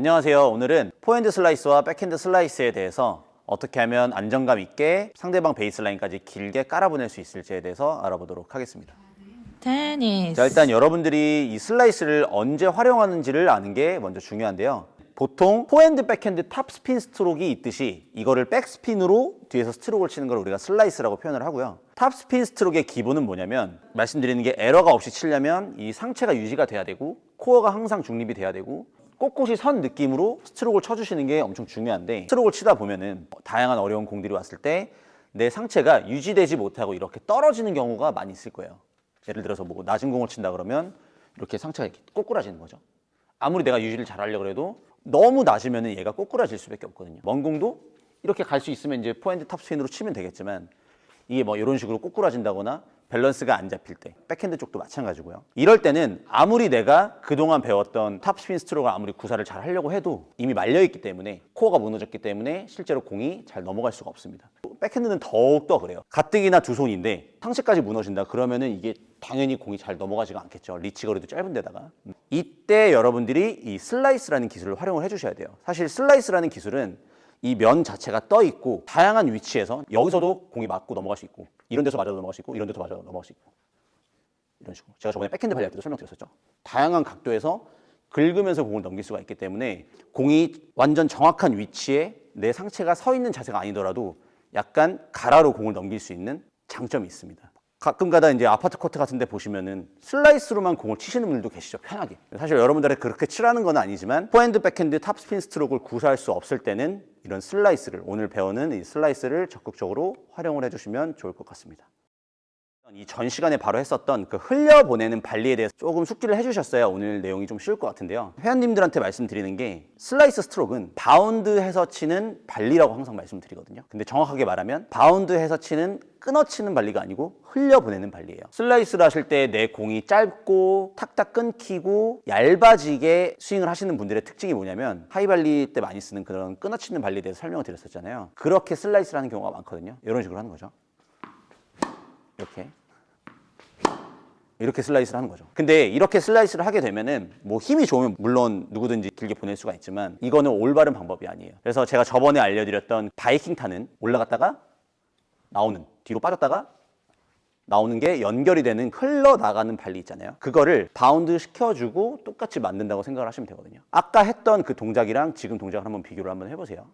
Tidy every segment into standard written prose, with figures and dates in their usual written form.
안녕하세요. 오늘은 포핸드 슬라이스와 백핸드 슬라이스에 대해서 어떻게 하면 안정감 있게 상대방 베이스라인까지 길게 깔아보낼 수 있을지에 대해서 알아보도록 하겠습니다. 테니스. 자, 일단 여러분들이 이 슬라이스를 언제 활용하는지를 아는 게 먼저 중요한데요. 보통 포핸드, 백핸드, 탑스핀 스트로크가 있듯이 이거를 백스핀으로 뒤에서 스트로크를 치는 걸 우리가 슬라이스라고 표현을 하고요. 탑스핀 스트로크의 기본은 뭐냐면 말씀드리는 게 에러가 없이 치려면 이 상체가 유지가 돼야 되고 코어가 항상 중립이 돼야 되고 꼿꼿이 선 느낌으로 스트로크를 쳐주시는 게 엄청 중요한데, 스트로크를 치다 보면은 다양한 어려운 공들이 왔을 때 내 상체가 유지되지 못하고 이렇게 떨어지는 경우가 많이 있을 거예요. 예를 들어서 뭐 낮은 공을 친다 그러면 이렇게 상체가 이렇게 꼬꾸라지는 거죠. 아무리 내가 유지를 잘 하려고 해도 너무 낮으면 얘가 꼬꾸라질 수밖에 없거든요. 먼 공도 이렇게 갈 수 있으면 이제 포핸드 탑스핀으로 치면 되겠지만, 이게 뭐 이런 식으로 꼬꾸라진다거나 밸런스가 안 잡힐 때, 백핸드 쪽도 마찬가지고요. 이럴 때는 아무리 내가 그동안 배웠던 탑스핀 스트로크를 아무리 구사를 잘 하려고 해도 이미 말려있기 때문에, 코어가 무너졌기 때문에 실제로 공이 잘 넘어갈 수가 없습니다. 백핸드는 더욱더 그래요. 가뜩이나 두 손인데 상체까지 무너진다 그러면은 이게 당연히 공이 잘 넘어가지가 않겠죠. 리치 거리도 짧은 데다가. 이때 여러분들이 이 슬라이스라는 기술을 활용을 해주셔야 돼요. 사실 슬라이스라는 기술은 이 면 자체가 떠 있고 다양한 위치에서 여기서도 공이 맞고 넘어갈 수 있고, 이런 데서 맞아도 넘어갈 수 있고, 이런 데서 맞아도 넘어갈 수 있고, 이런 식으로. 제가 저번에 백핸드 발리할 때도 설명드렸었죠. 다양한 각도에서 긁으면서 공을 넘길 수가 있기 때문에 공이 완전 정확한 위치에 내 상체가 서 있는 자세가 아니더라도 약간 가라로 공을 넘길 수 있는 장점이 있습니다. 가끔가다 이제 아파트 코트 같은 데 보시면은 슬라이스로만 공을 치시는 분들도 계시죠, 편하게. 사실 여러분들이 그렇게 치라는 건 아니지만 포핸드, 백핸드, 탑스핀 스트로크를 구사할 수 없을 때는 이런 슬라이스를, 오늘 배우는 이 슬라이스를 적극적으로 활용을 해주시면 좋을 것 같습니다. 이 전 시간에 바로 했었던 그 흘려보내는 발리에 대해서 조금 숙지를 해주셨어야 오늘 내용이 좀 쉬울 것 같은데요. 회원님들한테 말씀드리는 게, 슬라이스 스트로크는 바운드해서 치는 발리라고 항상 말씀드리거든요. 근데 정확하게 말하면 바운드해서 치는, 끊어치는 발리가 아니고 흘려보내는 발리예요. 슬라이스를 하실 때 내 공이 짧고 탁탁 끊기고 얇아지게 스윙을 하시는 분들의 특징이 뭐냐면, 하이발리 때 많이 쓰는 그런 끊어치는 발리에 대해서 설명을 드렸었잖아요. 그렇게 슬라이스를 하는 경우가 많거든요. 이런 식으로 하는 거죠. 이렇게 슬라이스를 하는 거죠. 근데 이렇게 슬라이스를 하게 되면은 뭐 힘이 좋으면 물론 누구든지 길게 보낼 수가 있지만, 이거는 올바른 방법이 아니에요. 그래서 제가 저번에 알려드렸던 바이킹 타는, 올라갔다가 나오는, 뒤로 빠졌다가 나오는 게 연결이 되는 흘러나가는 발리 있잖아요. 그거를 바운드 시켜주고 똑같이 만든다고 생각을 하시면 되거든요. 아까 했던 그 동작이랑 지금 동작을 한번 비교를 한번 해보세요.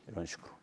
이런 식으로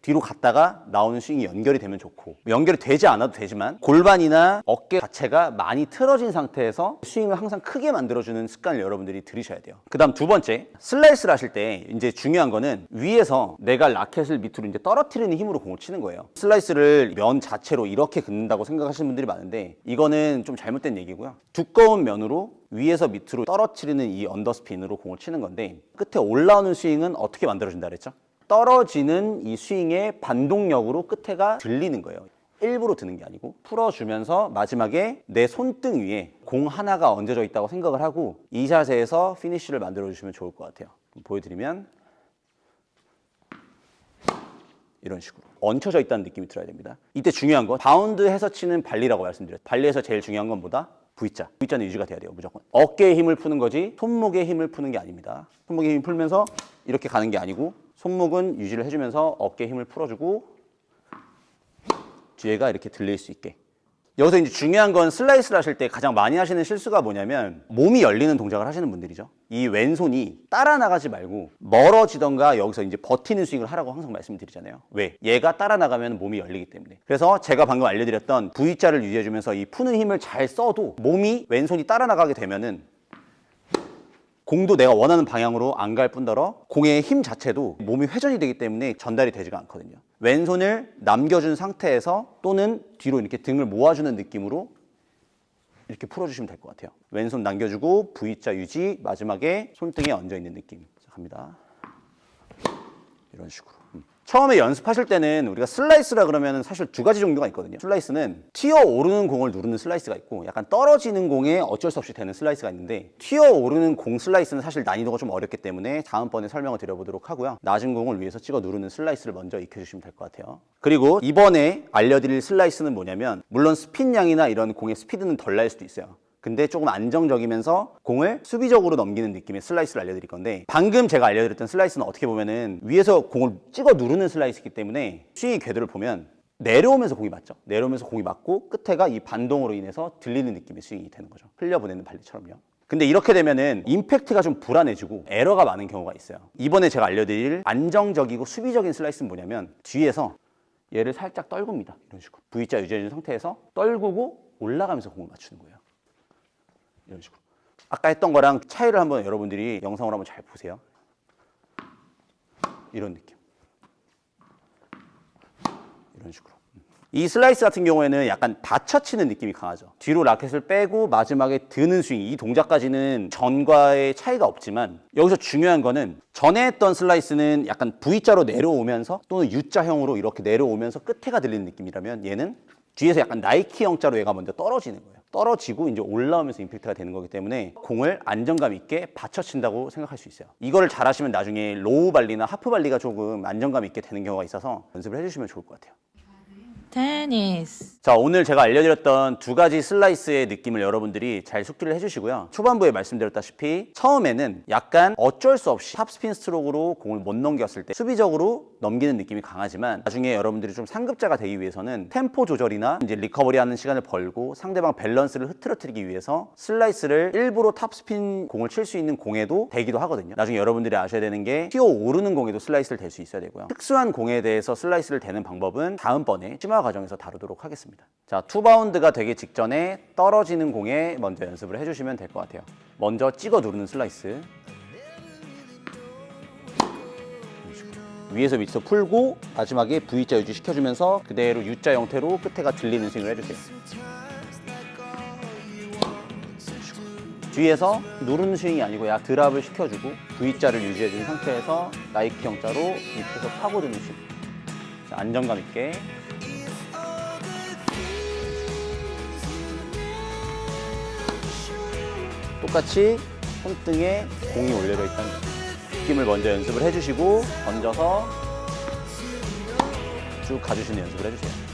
뒤로 갔다가 나오는 스윙이 연결이 되면 좋고, 연결이 되지 않아도 되지만 골반이나 어깨 자체가 많이 틀어진 상태에서 스윙을 항상 크게 만들어주는 습관을 여러분들이 들이셔야 돼요. 그 다음 두 번째, 슬라이스를 하실 때 이제 중요한 거는 위에서 내가 라켓을 밑으로 이제 떨어뜨리는 힘으로 공을 치는 거예요. 슬라이스를 면 자체로 이렇게 긋는다고 생각하시는 분들이 많은데, 이거는 좀 잘못된 얘기고요. 두꺼운 면으로 위에서 밑으로 떨어뜨리는 이 언더스핀으로 공을 치는 건데, 끝에 올라오는 스윙은 어떻게 만들어진다 그랬죠? 떨어지는 이 스윙의 반동력으로 끝에가 들리는 거예요. 일부러 드는 게 아니고 풀어주면서 마지막에 내 손등 위에 공 하나가 얹어져 있다고 생각을 하고 이 자세에서 피니쉬를 만들어 주시면 좋을 것 같아요. 보여드리면 이런 식으로 얹혀져 있다는 느낌이 들어야 됩니다. 이때 중요한 건 바운드해서 치는 발리라고 말씀드렸죠. 발리에서 제일 중요한 건 뭐다? V자. V자는 유지가 돼야 돼요, 무조건. 어깨에 힘을 푸는 거지 손목에 힘을 푸는 게 아닙니다. 손목에 힘을 풀면서 이렇게 가는 게 아니고, 손목은 유지를 해주면서 어깨에 힘을 풀어주고 뒤에가 이렇게 들릴 수 있게. 여기서 이제 중요한 건, 슬라이스를 하실 때 가장 많이 하시는 실수가 뭐냐면 몸이 열리는 동작을 하시는 분들이죠. 이 왼손이 따라 나가지 말고 멀어지던가 여기서 이제 버티는 스윙을 하라고 항상 말씀드리잖아요. 왜? 얘가 따라 나가면 몸이 열리기 때문에. 그래서 제가 방금 알려드렸던 V자를 유지해주면서 이 푸는 힘을 잘 써도 몸이, 왼손이 따라 나가게 되면은 공도 내가 원하는 방향으로 안 갈 뿐더러 공의 힘 자체도 몸이 회전이 되기 때문에 전달이 되지가 않거든요. 왼손을 남겨준 상태에서 또는 뒤로 이렇게 등을 모아주는 느낌으로 이렇게 풀어주시면 될 것 같아요. 왼손 남겨주고 V자 유지, 마지막에 손등에 얹어있는 느낌. 자, 갑니다. 이런 식으로. 처음에 연습하실 때는 우리가 슬라이스라 그러면 사실 두 가지 종류가 있거든요. 슬라이스는 튀어 오르는 공을 누르는 슬라이스가 있고, 약간 떨어지는 공에 어쩔 수 없이 되는 슬라이스가 있는데, 튀어 오르는 공 슬라이스는 사실 난이도가 좀 어렵기 때문에 다음번에 설명을 드려보도록 하고요. 낮은 공을 위에서 찍어 누르는 슬라이스를 먼저 익혀주시면 될 것 같아요. 그리고 이번에 알려드릴 슬라이스는 뭐냐면, 물론 스핀 양이나 이런 공의 스피드는 덜 날 수도 있어요. 근데 조금 안정적이면서 공을 수비적으로 넘기는 느낌의 슬라이스를 알려드릴 건데, 방금 제가 알려드렸던 슬라이스는 어떻게 보면은 위에서 공을 찍어 누르는 슬라이스이기 때문에 스윙의 궤도를 보면 내려오면서 공이 맞죠. 내려오면서 공이 맞고 끝에가 이 반동으로 인해서 들리는 느낌의 스윙이 되는 거죠. 흘려보내는 발리처럼요. 근데 이렇게 되면은 임팩트가 좀 불안해지고 에러가 많은 경우가 있어요. 이번에 제가 알려드릴 안정적이고 수비적인 슬라이스는 뭐냐면, 뒤에서 얘를 살짝 떨굽니다. 이런 식으로 V자 유지해준 상태에서 떨구고 올라가면서 공을 맞추는 거예요. 이런 식으로. 아까 했던 거랑 차이를 한번 여러분들이 영상으로 한번 잘 보세요. 이런 느낌. 이런 식으로. 이 슬라이스 같은 경우에는 약간 받쳐치는 느낌이 강하죠. 뒤로 라켓을 빼고 마지막에 드는 스윙, 이 동작까지는 전과의 차이가 없지만, 여기서 중요한 거는 전에 했던 슬라이스는 약간 V자로 내려오면서 또는 U자형으로 이렇게 내려오면서 끝에가 들리는 느낌이라면, 얘는 뒤에서 약간 나이키 형자로 얘가 먼저 떨어지는 거예요. 떨어지고 이제 올라오면서 임팩트가 되는 거기 때문에 공을 안정감 있게 받쳐친다고 생각할 수 있어요. 이거를 잘하시면 나중에 로우 발리나 하프 발리가 조금 안정감 있게 되는 경우가 있어서 연습을 해주시면 좋을 것 같아요. 테니스. 자, 오늘 제가 알려드렸던 두 가지 슬라이스의 느낌을 여러분들이 잘 숙지를 해주시고요. 초반부에 말씀드렸다시피 처음에는 약간 어쩔 수 없이 탑스핀 스트로크로 공을 못 넘겼을 때 수비적으로 넘기는 느낌이 강하지만, 나중에 여러분들이 좀 상급자가 되기 위해서는 템포 조절이나 이제 리커버리하는 시간을 벌고 상대방 밸런스를 흐트러뜨리기 위해서 슬라이스를 일부러 탑스핀 공을 칠 수 있는 공에도 되기도 하거든요. 나중에 여러분들이 아셔야 되는 게 튀어 오르는 공에도 슬라이스를 댈 수 있어야 되고요. 특수한 공에 대해서 슬라이스를 대는 방법은 다음번에 심화 과정에서 다루도록 하겠습니다. 자, 투바운드가 되기 직전에 떨어지는 공에 먼저 연습을 해주시면 될 것 같아요. 먼저 찍어 누르는 슬라이스. 위에서 밑에서 풀고 마지막에 V자 유지시켜주면서 그대로 U자 형태로 끝에가 들리는 스윙을 해주세요. 뒤에서 누르는 스윙이 아니고 약 드랍을 시켜주고 V자를 유지해준 상태에서 나이키 형자로 밑에서 파고드는 스윙. 자, 안정감 있게. 똑같이 손등에 공이 올려져 있다는 느낌을 먼저 연습을 해주시고 던져서 쭉 가주시는 연습을 해주세요.